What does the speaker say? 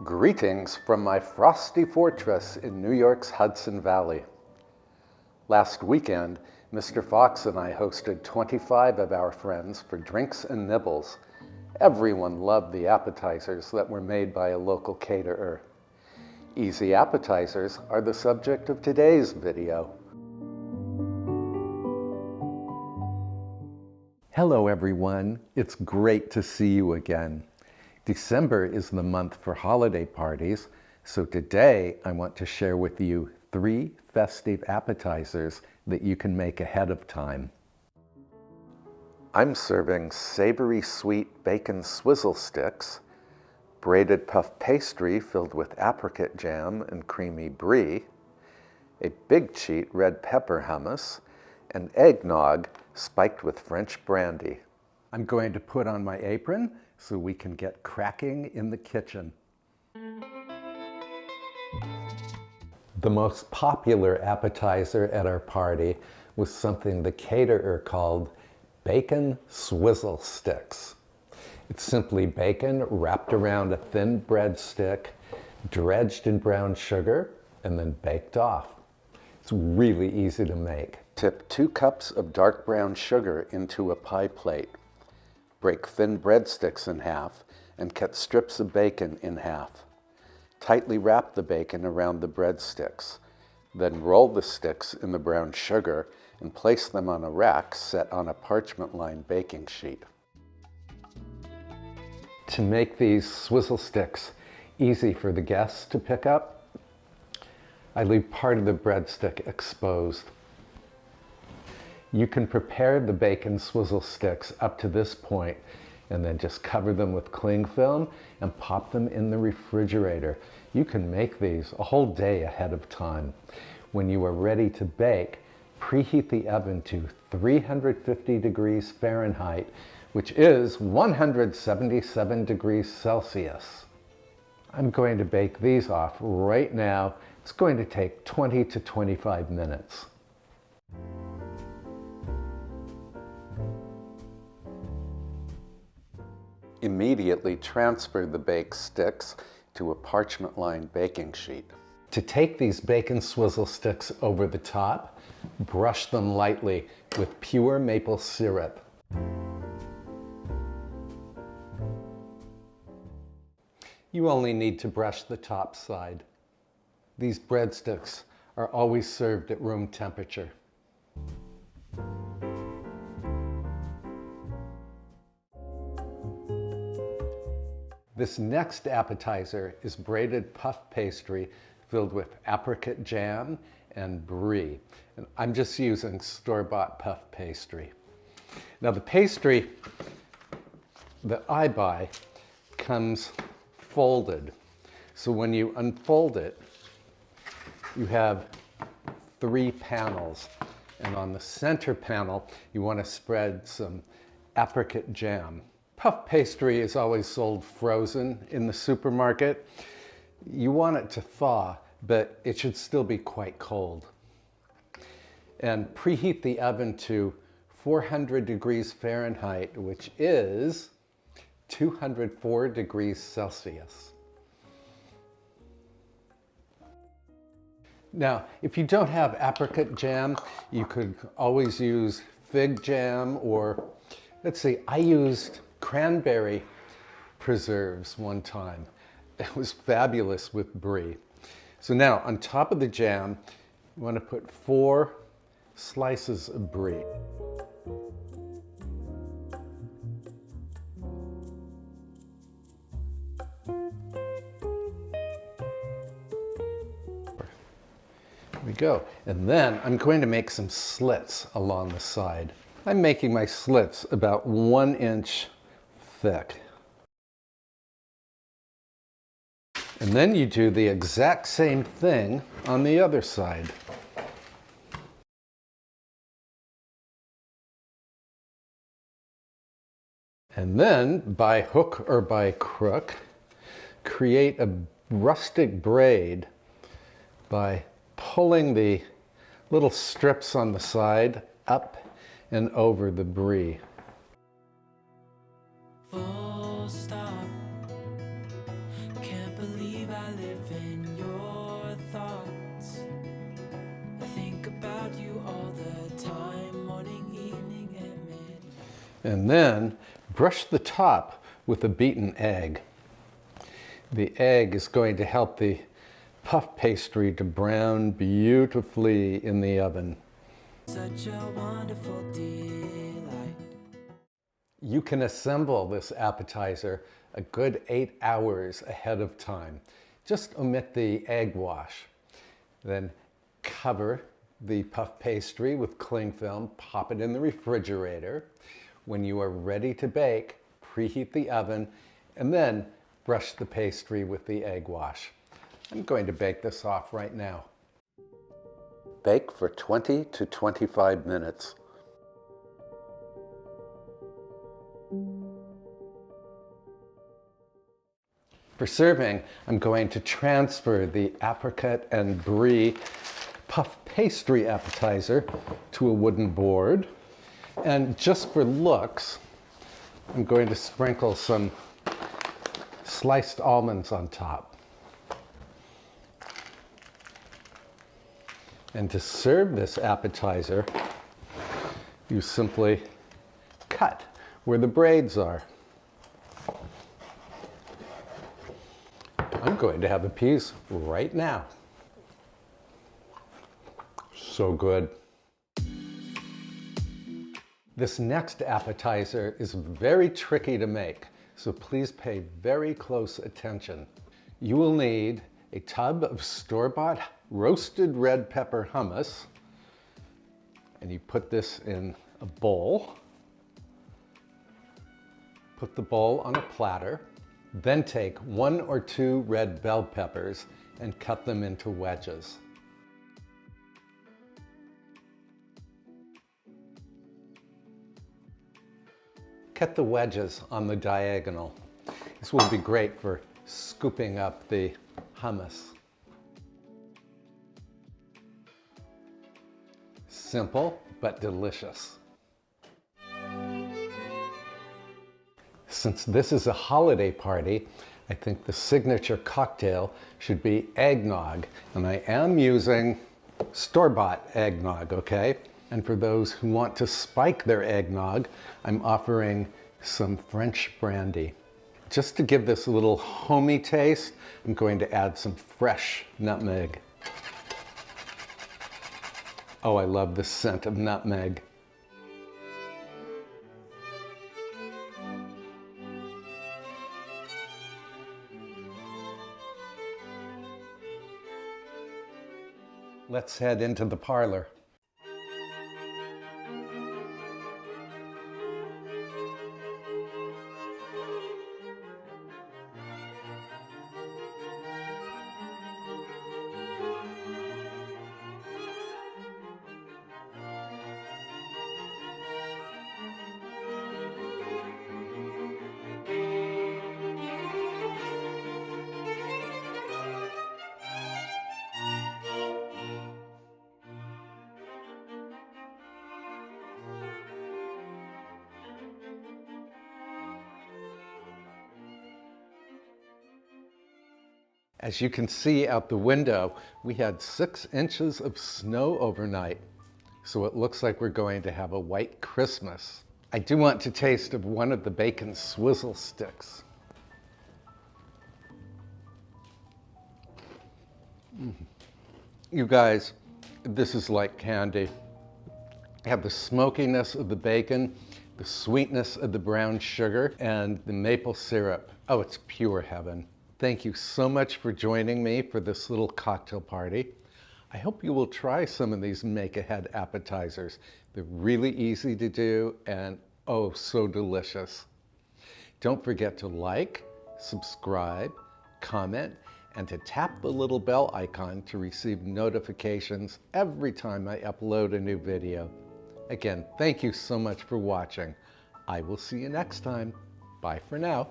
Greetings from my frosty fortress in New York's Hudson Valley. Last weekend, Mr. Fox and I hosted 25 of our friends for drinks and nibbles. Everyone loved the appetizers that were made by a local caterer. Easy appetizers are the subject of today's video. Hello everyone, it's great to see you again. December is the month for holiday parties, so today I want to share with you 3 festive appetizers that you can make ahead of time. I'm serving savory sweet bacon swizzle sticks, braided puff pastry filled with apricot jam and creamy brie, a big cheat red pepper hummus, and eggnog spiked with French brandy. I'm going to put on my apron so we can get cracking in the kitchen. The most popular appetizer at our party was something the caterer called bacon swizzle sticks. It's simply bacon wrapped around a thin breadstick, dredged in brown sugar, and then baked off. It's really easy to make. Tip 2 cups of dark brown sugar into a pie plate. Break thin breadsticks in half and cut strips of bacon in half. Tightly wrap the bacon around the breadsticks. Then roll the sticks in the brown sugar and place them on a rack set on a parchment-lined baking sheet. To make these swizzle sticks easy for the guests to pick up, I leave part of the breadstick exposed. You can prepare the bacon swizzle sticks up to this point and then just cover them with cling film and pop them in the refrigerator. You can make these a whole day ahead of time. When you are ready to bake, preheat the oven to 350 degrees Fahrenheit, which is 177 degrees Celsius. I'm going to bake these off right now. It's going to take 20 to 25 minutes. Immediately transfer the baked sticks to a parchment-lined baking sheet. To take these bacon swizzle sticks over the top, brush them lightly with pure maple syrup. You only need to brush the top side. These breadsticks are always served at room temperature. This next appetizer is braided puff pastry filled with apricot jam and brie. And I'm just using store-bought puff pastry. Now the pastry that I buy comes folded. So when you unfold it, you have 3 panels. And on the center panel, you want to spread some apricot jam. Puff pastry is always sold frozen in the supermarket. You want it to thaw, but it should still be quite cold. And preheat the oven to 400 degrees Fahrenheit, which is 204 degrees Celsius. Now, if you don't have apricot jam, you could always use fig jam or, let's see, I used cranberry preserves one time. It was fabulous with brie. So now on top of the jam, you want to put 4 slices of brie. There we go. And then I'm going to make some slits along the side. I'm making my slits about 1 inch thick. And then you do the exact same thing on the other side. And then, by hook or by crook, create a rustic braid by pulling the little strips on the side up and over the brie. Full stop. Can't believe And then brush the top with a beaten egg. The egg is going to help the puff pastry to brown beautifully in the oven. Such a wonderful delight. You can assemble this appetizer a good 8 hours ahead of time. Just omit the egg wash. Then cover the puff pastry with cling film, pop it in the refrigerator. When you are ready to bake, preheat the oven, and then brush the pastry with the egg wash. I'm going to bake this off right now. Bake for 20 to 25 minutes. For serving, I'm going to transfer the apricot and brie puff pastry appetizer to a wooden board. And just for looks, I'm going to sprinkle some sliced almonds on top. And to serve this appetizer, you simply cut where the braids are. I'm going to have a piece right now. So good. This next appetizer is very tricky to make, so please pay very close attention. You will need a tub of store-bought roasted red pepper hummus, and you put this in a bowl. Put the bowl on a platter. Then take 1 or 2 red bell peppers and cut them into wedges. Cut the wedges on the diagonal. This will be great for scooping up the hummus. Simple but delicious. Since this is a holiday party, I think the signature cocktail should be eggnog, and I am using store-bought eggnog, okay? And for those who want to spike their eggnog, I'm offering some French brandy. Just to give this a little homey taste, I'm going to add some fresh nutmeg. Oh, I love the scent of nutmeg. Let's head into the parlor. As you can see out the window, we had 6 inches of snow overnight. So it looks like we're going to have a white Christmas. I do want to taste of one of the bacon swizzle sticks. You guys, this is like candy. You have the smokiness of the bacon, the sweetness of the brown sugar, and the maple syrup. Oh, it's pure heaven. Thank you so much for joining me for this little cocktail party. I hope you will try some of these make-ahead appetizers. They're really easy to do and oh, so delicious. Don't forget to like, subscribe, comment, and to tap the little bell icon to receive notifications every time I upload a new video. Again, thank you so much for watching. I will see you next time. Bye for now.